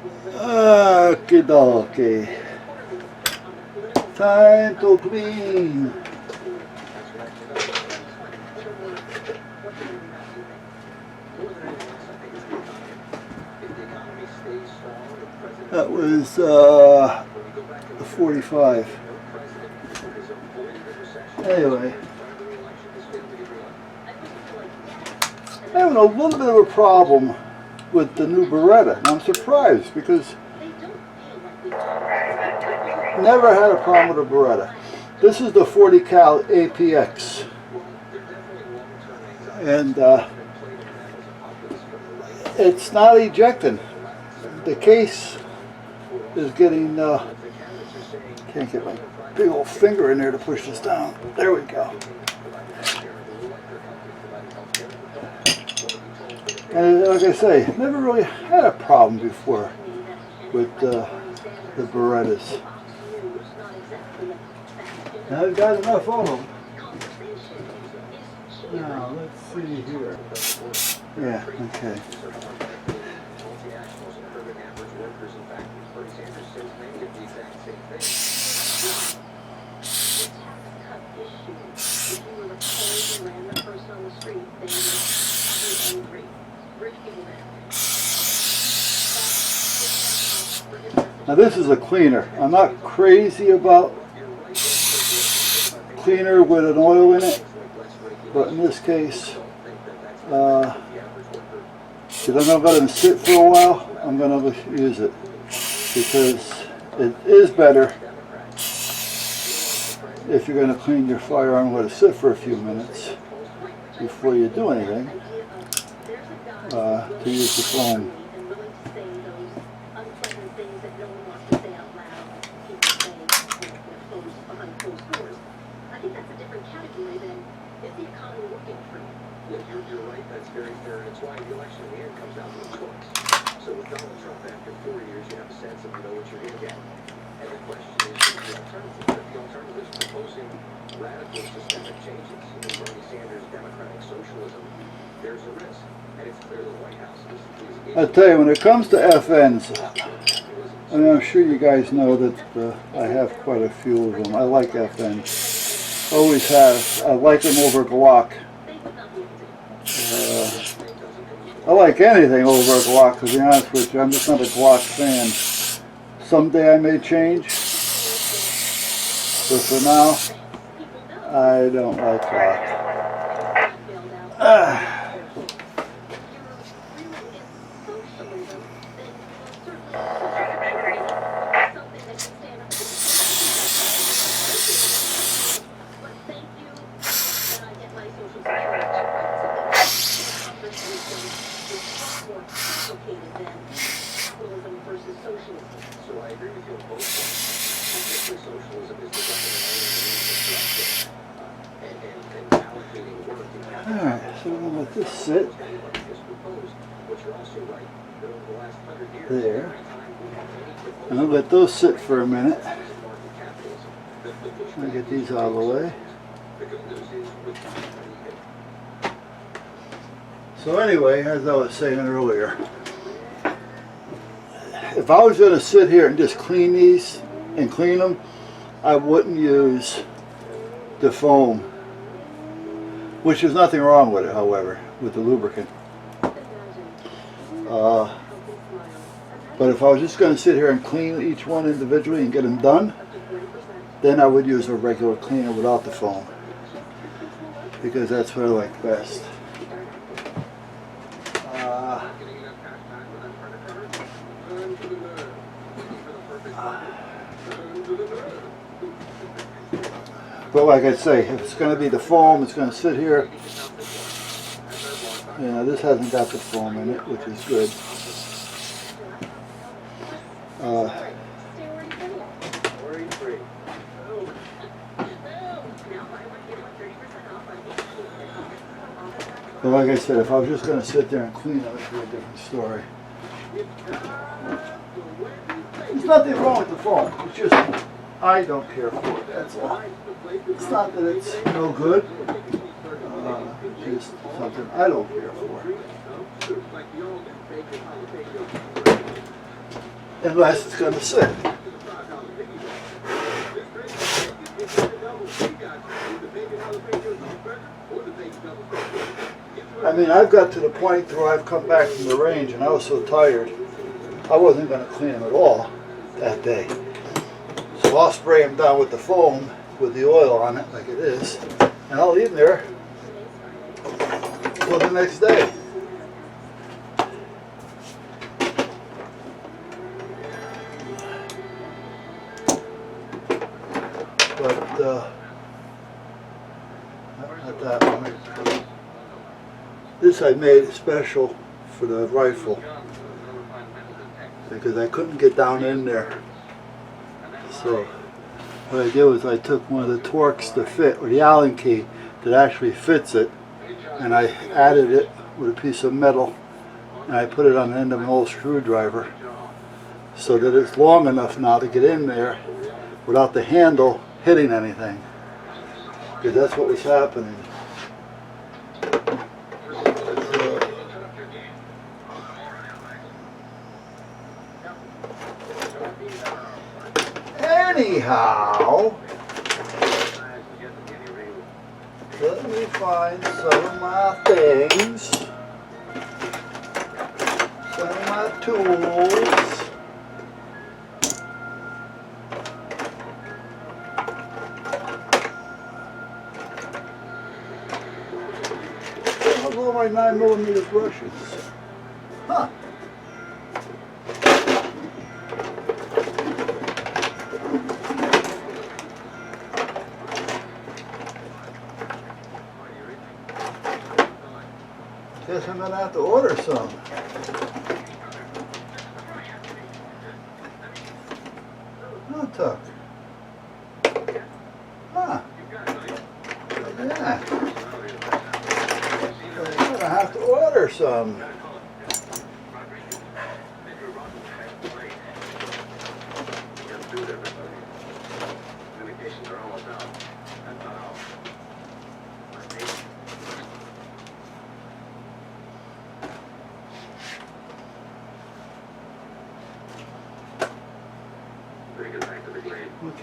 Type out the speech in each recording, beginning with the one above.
Okie dokie. Time to clean. That was the 45. Anyway, I'm having a little bit of a problem with the new Beretta, and I'm surprised because never had a problem with a Beretta. This is the 40 cal APX, and it's not ejecting. The case is getting, can't get my big old finger in there to push this down. There we go. And like I say, never really had a problem before with the Berettas. And I've got enough of them. Now, let's see here. Yeah, okay. Now this is a cleaner. I'm not crazy about cleaner with an oil in it, but in this case, because I'm going to let them sit for a while, I'm going to use it because it is better if you're going to clean your firearm and let it sit for a few minutes before you do anything, to use the foam. You're right, that's very fair, and it's why the election in the end comes down to a choice. So with Donald Trump, after 4 years, you have a sense of you know what you're going to get. And the question is, the alternative? If the alternative is proposing radical systemic changes, in Bernie Sanders' democratic socialism, there's a risk. And it's clear the White House is I'll tell you, when it comes to FNs, I mean, I'm sure you guys know that I have quite a few of them. I like FNs. Always have. I like them over Glock. I like anything over a Glock, to be honest with you. I'm just not a Glock fan. Someday I may change, but for now, I don't like Glock. Alright, so we're going to let this sit there. And I'll let those sit for a minute. Let me get these out of the way. So anyway, as I was saying earlier, if I was going to sit here and just clean these and clean them, I wouldn't use the foam, which is nothing wrong with it, however, with the lubricant. But if I was just going to sit here and clean each one individually and get them done, then I would use a regular cleaner without the foam, because that's what I like best. But like I say, if it's going to be the foam, it's going to sit here. Yeah, this hasn't got the foam in it, which is good. But like I said, if I was just going to sit there and clean it, it would be a different story. There's nothing wrong with the foam. It's just, I don't care for it, that's all. It's not that it's no good. Just something I don't care for. unless it's going to sit. I mean, I've got to the point where I've come back from the range and I was so tired, I wasn't going to clean them at all that day. So I'll spray them down with the foam with the oil on it like it is, and I'll leave them there until the next day. But not that one. This I made special for the rifle because I couldn't get down in there. So what I did was I took one of the Torx to fit, or the Allen key that actually fits it, and I added it with a piece of metal, and I put it on the end of an old screwdriver so that it's long enough now to get in there without the handle hitting anything, because that's what was happening. Anyhow, let me find some of my things, some of my tools. How's all my 9mm brushes? Huh. Guess I'm gonna have to order some. Oh, Tuck. Huh. Yeah. I'm gonna have to order some.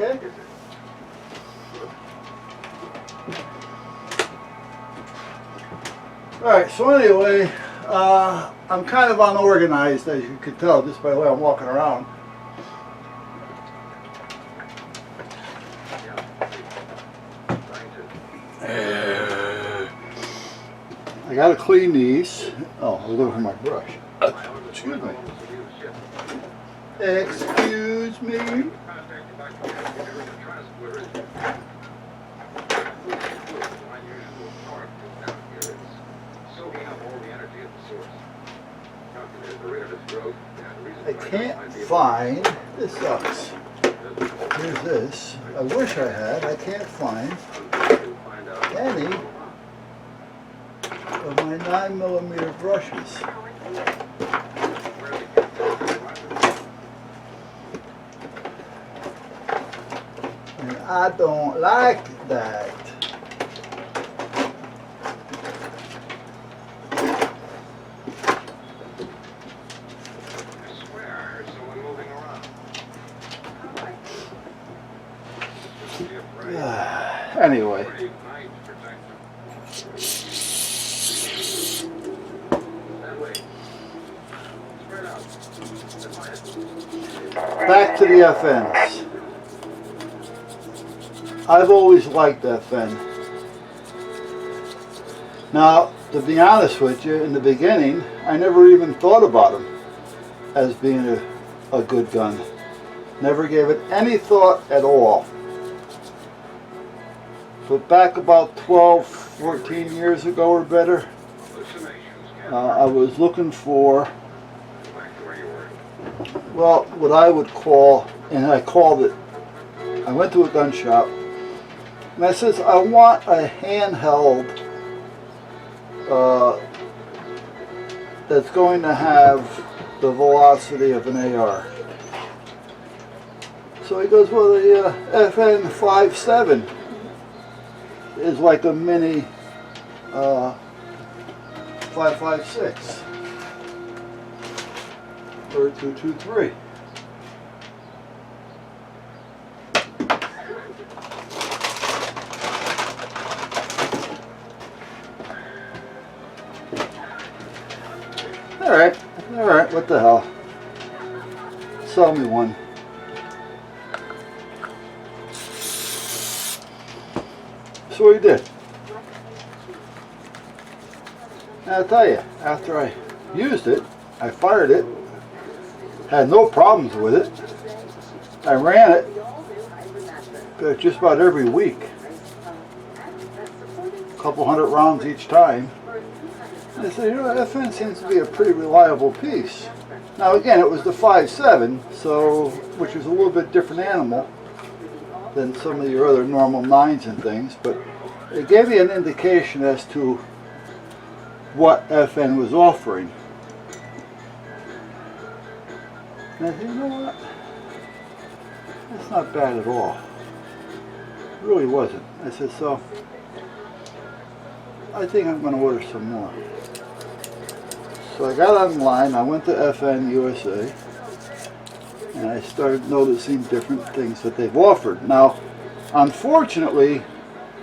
Okay. Alright, so anyway, I'm kind of unorganized, as you can tell just by the way I'm walking around. I gotta clean these. Oh, I was looking for my brush. Excuse me. Excuse me. I can't find, this sucks. Here's this. I wish I had. I can't find any of my 9mm brushes. And I don't like that. Anyway. Back to the FNs. I've always liked FN. Now, to be honest with you, in the beginning, I never even thought about them as being a good gun. Never gave it any thought at all. But back about 12, 14 years ago or better, I was looking for, well, what I would call, and I called it, I went to a gun shop, and I says, I want a handheld that's going to have the velocity of an AR. So he goes, well, the FNP45T is like a mini 5.56 or 223. what the hell? Sell me one. So he did. And I'll tell you, after I used it, I fired it, had no problems with it. I ran it just about every week. A couple hundred rounds each time. And I said, you know, FN seems to be a pretty reliable piece. Now again, it was the 5.7, so which is a little bit different animal than some of your other normal 9s and things, but it gave me an indication as to what FN was offering. And I said, you know what? That's not bad at all. It really wasn't. I said, so I think I'm going to order some more. So I got online, I went to FN USA, and I started noticing different things that they've offered. Now, unfortunately,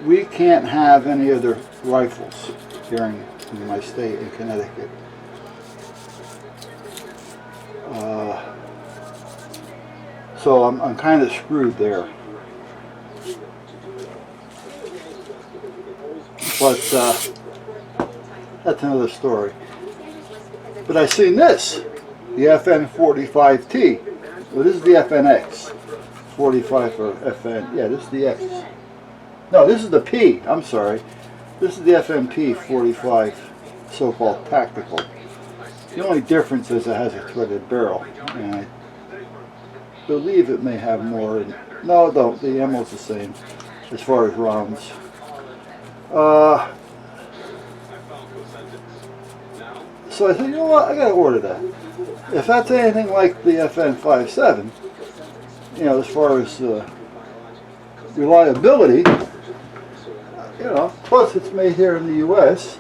we can't have any other rifles here in my state, in Connecticut. So I'm kind of screwed there. But that's another story. But I seen this, the FNP45T. Well, this is the FNX. 45 for FN. Yeah, this is the X. No, this is the P. I'm sorry. This is the FNP45, so-called tactical. The only difference is it has a threaded barrel, and I believe it may have more. No, it don't. The ammo's the same as far as rounds. So I said, you know what, I gotta order that. If that's anything like the FN57, you know, as far as reliability, you know, plus it's made here in the U.S.,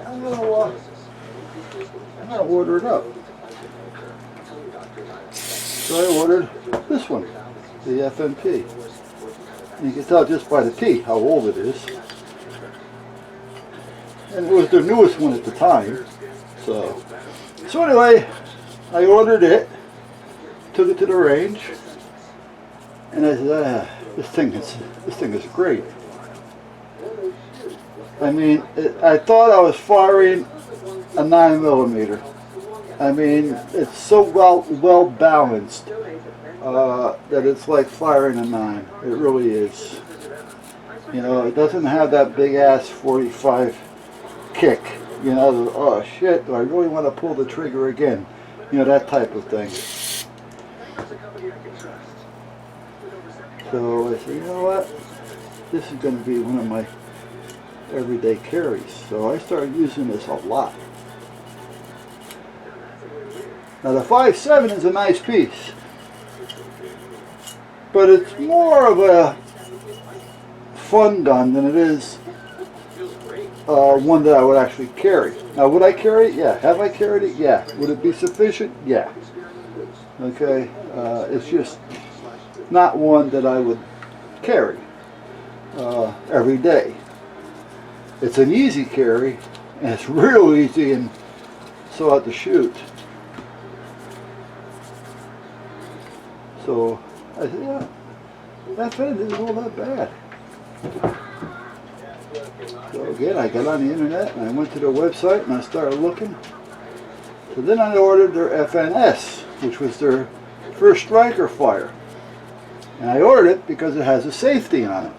I'm gonna order it up. So I ordered this one, the FNP. And you can tell just by the T how old it is. And it was their newest one at the time. So anyway, I ordered it, took it to the range, and I said, this thing is great. I mean, I thought I was firing a 9mm. I mean, it's so well balanced that it's like firing a 9. It really is. You know, it doesn't have that big ass 45 kick. You know, oh shit, do I really want to pull the trigger again? You know, that type of thing. So I said, you know what? This is going to be one of my everyday carries. So I started using this a lot. Now the 5.7 is a nice piece, but it's more of a fun gun than it is one that I would actually carry. Now would I carry it? Yeah. Have I carried it? Yeah. Would it be sufficient? Yeah. Okay. It's just not one that I would carry every day. It's an easy carry, and it's real easy and so out to shoot. So I said, yeah, that fan isn't all that bad. So again, I got on the internet and I went to their website and I started looking. So then I ordered their FNS, which was their first striker fire. And I ordered it because it has a safety on it.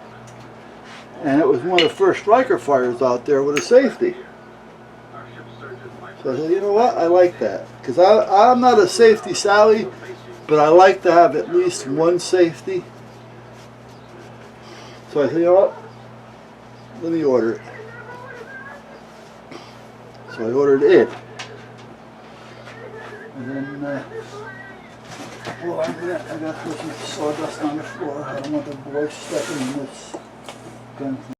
And it was one of the first striker fires out there with a safety. So I said, you know what, I like that. Because I'm not a safety Sally, but I like to have at least one safety. So I said, you know what, let me order it. So I ordered it. And then, well, I got to put some sawdust on the floor. I don't want the boys stepping in this gun.